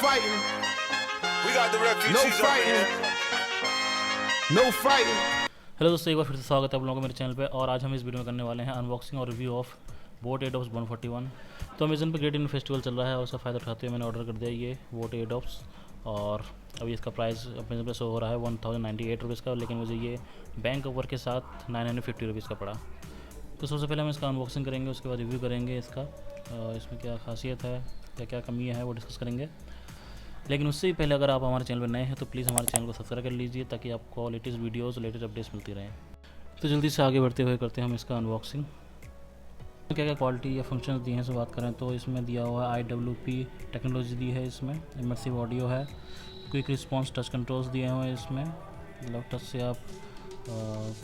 fighting. We got the No refugees over here. fighting. No fighting. Hello दोस्तों, एक बार फिर से स्वागत है आप लोगों को मेरे चैनल पे। और आज हम इस वीडियो में करने वाले हैं अनबॉक्सिंग और रिव्यू ऑफ बोट एडोप्स 141। तो अमेजन पे ग्रेट इंडियन फेस्टिवल चल रहा है और उसका फ़ायदा उठाते हुए मैंने ऑर्डर कर दिया ये बोट एडोप्स। और अभी इसका प्राइस अमेजन पे शो हो रहा है 1098 रुपीज़ का, लेकिन मुझे ये बैंक कवर के साथ 950 रुपीज़ का पड़ा। तो सबसे पहले हम इसका अनबॉक्सिंग करेंगे, उसके बाद रिव्यू करेंगे इसका, इसमें क्या खासियत है या क्या कमी है वो डिस्कस करेंगे। लेकिन उससे ही पहले अगर आप हमारे चैनल पर नए हैं तो प्लीज़ हमारे चैनल को सब्सक्राइब कर लीजिए ताकि आपको लेटेस्ट वीडियोज़ लेटेस्ट अपडेट्स मिलती रहें। तो जल्दी से आगे बढ़ते हुए करते हैं हम इसका अनबॉक्सिंग। क्या क्या क्वालिटी या फंक्शंस दिए हैं से बात करें तो इसमें दिया हुआ है IWP टेक्नोलॉजी दी है, इसमें इमर्सिव ऑडियो है, क्विक रिस्पॉन्स टच कंट्रोल्स दिए हुए हैं इसमें, मतलब टच से आप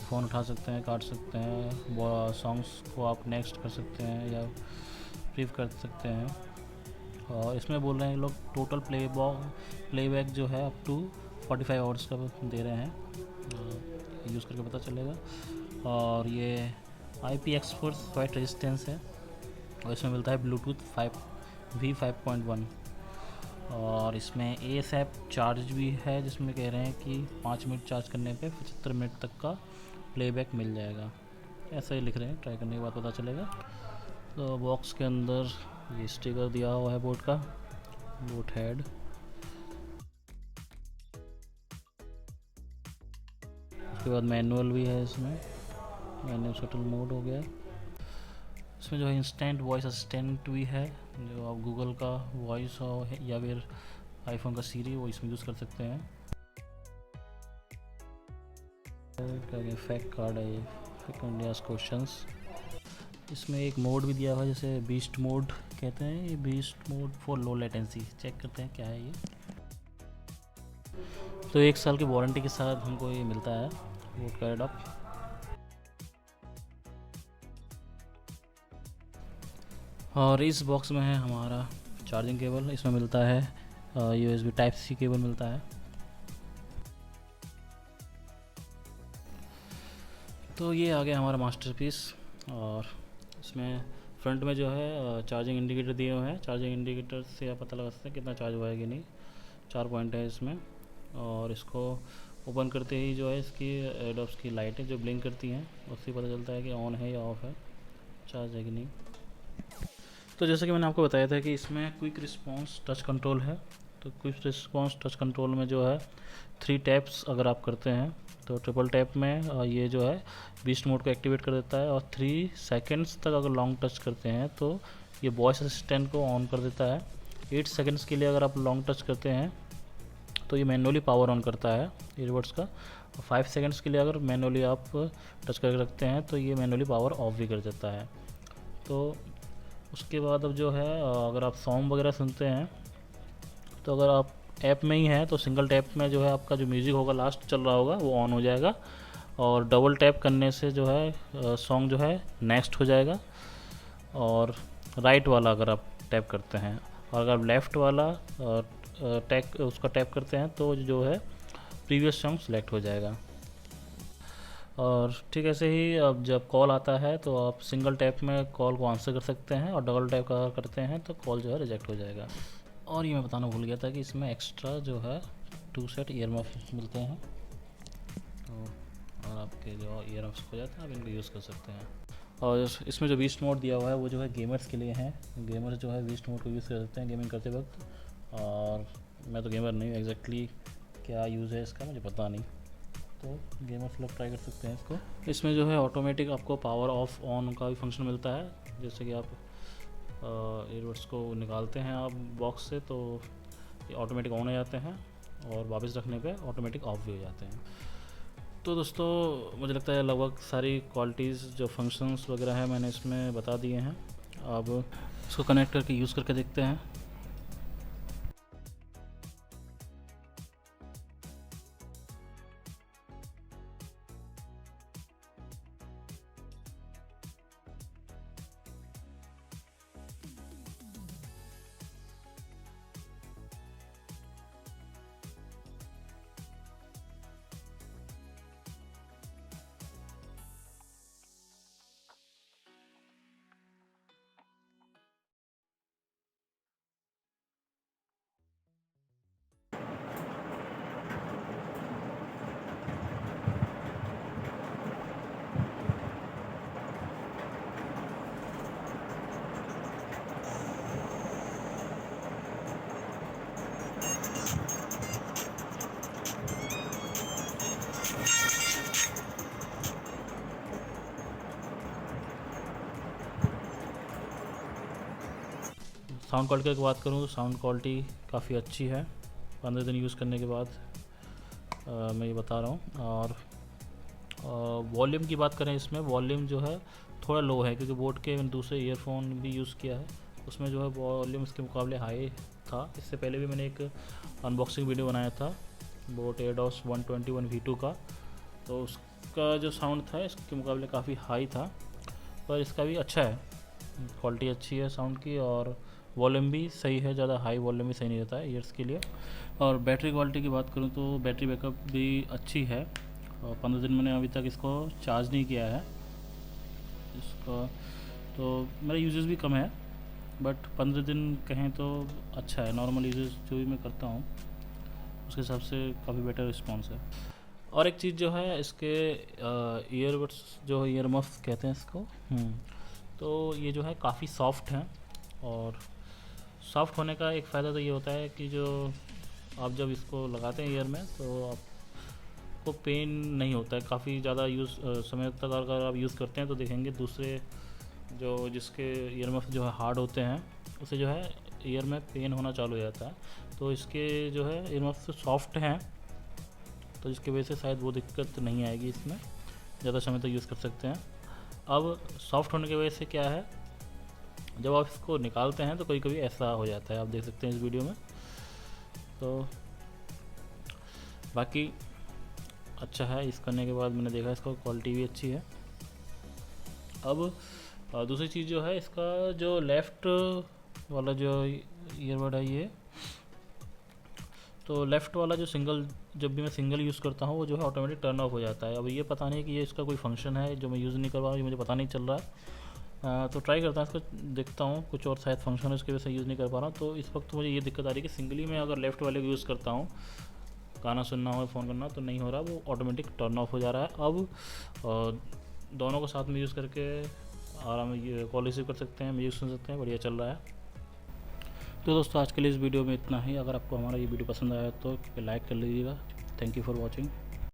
फ़ोन उठा सकते हैं, काट सकते हैं, सॉन्ग्स को आप नेक्स्ट कर सकते हैं या प्रीव कर सकते हैं। और इसमें बोल रहे हैं लोग टोटल प्लेबैक जो है अप टू 45 आवर्स का दे रहे हैं, यूज़ करके पता चलेगा। और ये IPX4 फाइट रेजिस्टेंस है और इसमें मिलता है ब्लूटूथ 5V5.1। और इसमें ASAP चार्ज भी है, जिसमें कह रहे हैं कि 5 मिनट चार्ज करने पे 75 मिनट तक का प्लेबैक मिल जाएगा, ऐसा ही लिख रहे हैं, ट्राई करने के बाद पता चलेगा। तो बॉक्स के अंदर ये स्टिकर दिया हुआ है बोट का, बोट हेड। उसके बाद मैनुअल भी है इसमें, मैनुअल शटल मोड हो गया। इसमें जो है इंस्टेंट वॉइस असिस्टेंट भी है, जो आप गूगल का वॉइस हो या फिर आईफोन का सीरी वो इसमें यूज़ कर सकते हैं। क्या फैक्ट कार्ड है ये, फैक्ट इंडियाज क्वेश्चंस। इसमें एक मोड भी दिया हुआ है, जैसे बीस्ट मोड कहते हैं, ये beast mode for low latency. Check करते हैं क्या है ये। तो 1 साल की वारंटी के साथ हमको ये मिलता है बोट का एडॉप्ट। और इस बॉक्स में है हमारा चार्जिंग केबल, इसमें मिलता है USB Type-C केबल मिलता है। तो ये आ गया हमारा मास्टरपीस। और इसमें फ्रंट में जो है चार्जिंग इंडिकेटर दिए हुए हैं, चार्जिंग इंडिकेटर से आप पता लगा सकते हैं कितना चार्ज हुआ है कि नहीं। 4 पॉइंट है इसमें। और इसको ओपन करते ही जो है इसकी एडोप्स की लाइटें जो ब्लिंक करती हैं उससे पता चलता है कि ऑन है या ऑफ है, चार्ज है कि नहीं। तो जैसे कि मैंने आपको बताया था कि इसमें क्विक रिस्पॉन्स टच कंट्रोल है। तो क्विक रिस्पॉन्स टच कंट्रोल में जो है 3 टैप्स अगर आप करते हैं तो ट्रिपल टैप में ये जो है बीस्ट मोड को एक्टिवेट कर देता है। और 3 सेकंड्स तक अगर लॉन्ग टच करते हैं तो ये वॉइस असिस्टेंट को ऑन कर देता है। 8 सेकंड्स के लिए अगर आप लॉन्ग टच करते हैं तो ये मैनुअली पावर ऑन करता है ईयरबड्स का। 5 सेकंड्स के लिए अगर मैनुअली आप टच करके रखते हैं तो ये मैनुअली पावर ऑफ भी कर देता है। तो उसके बाद अब जो है अगर आप सॉन्ग वगैरह सुनते हैं तो अगर आप ऐप में ही है तो सिंगल टैप में जो है आपका जो म्यूज़िक होगा लास्ट चल रहा होगा वो ऑन हो जाएगा। और डबल टैप करने से जो है सॉन्ग जो है नेक्स्ट हो जाएगा। और राइट वाला अगर आप टैप करते हैं और अगर आप लेफ़्ट वाला उसका टैप करते हैं तो जो है प्रीवियस सॉन्ग सेलेक्ट हो जाएगा। और ठीक ऐसे ही अब जब कॉल आता है तो आप सिंगल टैप में कॉल को आंसर कर सकते हैं और डबल टैप का करते हैं तो कॉल जो है रिजेक्ट हो जाएगा। और ये मैं बताना भूल गया था कि इसमें एक्स्ट्रा जो है 2 सेट ईयरमफ्स मिलते हैं। तो और आपके जो ईयरमफ्स हो जाते हैं आप इनको यूज़ कर सकते हैं। और इसमें जो बीस्ट मोड दिया हुआ है वो जो है गेमर्स के लिए है, गेमर्स जो है बीस्ट मोड को यूज़ कर सकते हैं गेमिंग करते वक्त। और मैं तो गेमर नहीं हूँ, एग्जैक्टली क्या यूज़ है इसका मुझे पता नहीं, तो गेमर्स लोग ट्राई कर सकते हैं इसको। इसमें जो है ऑटोमेटिक आपको पावर ऑफ ऑन का भी फंक्शन मिलता है, जैसे कि आप ईयरबड्स को निकालते हैं आप बॉक्स से तो ये ऑटोमेटिक ऑन हो जाते हैं और वापस रखने पे ऑटोमेटिक ऑफ भी हो जाते हैं। तो दोस्तों मुझे लगता है लगभग सारी क्वालिटीज़ जो फंक्शंस वगैरह है मैंने इसमें बता दिए हैं। अब इसको कनेक्ट करके यूज़ करके देखते हैं। साउंड क्वालिटी की बात करूँ तो साउंड क्वालिटी काफ़ी अच्छी है 15 दिन यूज़ करने के बाद, मैं ये बता रहा हूँ। और वॉल्यूम की बात करें, इसमें वॉल्यूम जो है थोड़ा लो है, क्योंकि बोट के दूसरे ईयरफोन भी यूज़ किया है, उसमें जो है वॉल्यूम इसके मुकाबले हाई था। इससे पहले भी मैंने एक अनबॉक्सिंग वीडियो बनाया था बोट एयरडॉस 121 V2 का, तो उसका जो साउंड था इसके मुकाबले काफ़ी हाई था, पर इसका भी अच्छा है, क्वालिटी अच्छी है साउंड की, और वॉल्यूम भी सही है, ज़्यादा हाई वॉल्यूम भी सही नहीं रहता है ईयर्स के लिए। और बैटरी क्वालिटी की बात करूँ तो बैटरी बैकअप भी अच्छी है, और 15 दिन मैंने अभी तक इसको चार्ज नहीं किया है इसका, तो मेरा यूजेस भी कम है, बट 15 दिन कहें तो अच्छा है। नॉर्मल यूजेस जो भी मैं करता हूँ उसके हिसाब से काफ़ी बेटर रिस्पॉन्स है। और एक चीज़ जो है, इसके ईयरबड्स जो ईयर मफ्स कहते हैं इसको, तो ये जो है काफ़ी सॉफ्ट हैं, और सॉफ्ट होने का एक फ़ायदा तो ये होता है कि जो आप जब इसको लगाते हैं ईयर में तो आपको पेन नहीं होता है काफ़ी ज़्यादा समय तक। अगर आप यूज़ करते हैं तो देखेंगे दूसरे जो जिसके ईयर मफ्स जो है हार्ड होते हैं उसे जो है ईयर में पेन होना चालू हो जाता है, तो इसके जो है ईयर मफ्स सॉफ्ट हैं, तो जिसकी वजह से शायद वो दिक्कत नहीं आएगी, इसमें ज़्यादा समय तक यूज़ कर सकते हैं। अब सॉफ्ट होने की वजह से क्या है, जब आप इसको निकालते हैं तो कभी कभी ऐसा हो जाता है, आप देख सकते हैं इस वीडियो में। तो बाकी अच्छा है, यूज़ करने के बाद मैंने देखा इसका क्वालिटी भी अच्छी है। अब दूसरी चीज़ जो है, इसका जो लेफ़्ट वाला जो ईयरबड है ये, तो लेफ़्ट वाला जो सिंगल, जब भी मैं सिंगल यूज़ करता हूँ वो जो है ऑटोमेटिक टर्न ऑफ हो जाता है। अब ये पता नहीं कि ये इसका कोई फंक्शन है जो मैं यूज़ नहीं कर पा रहा हूँ, ये मुझे पता नहीं चल रहा है। तो ट्राई करता हूँ इसको, देखता हूँ कुछ और शायद फंक्शन है उसकी वजह से यूज़ नहीं कर पा रहा हूँ। तो इस वक्त मुझे ये दिक्कत आ रही है कि सिंगली में अगर लेफ़्ट वाले को यूज़ करता हूँ, गाना सुनना हो, फ़ोन करना, तो नहीं हो रहा, वो ऑटोमेटिक टर्न ऑफ हो जा रहा है। अब दोनों को साथ में यूज़ करके आराम से कॉल रिसीव कर सकते हैं, म्यूजिक सुन सकते हैं, बढ़िया चल रहा है। तो दोस्तों आज के लिए इस वीडियो में इतना ही। अगर आपको हमारा ये वीडियो पसंद आया तो लाइक कर लीजिएगा। Thank you for watching.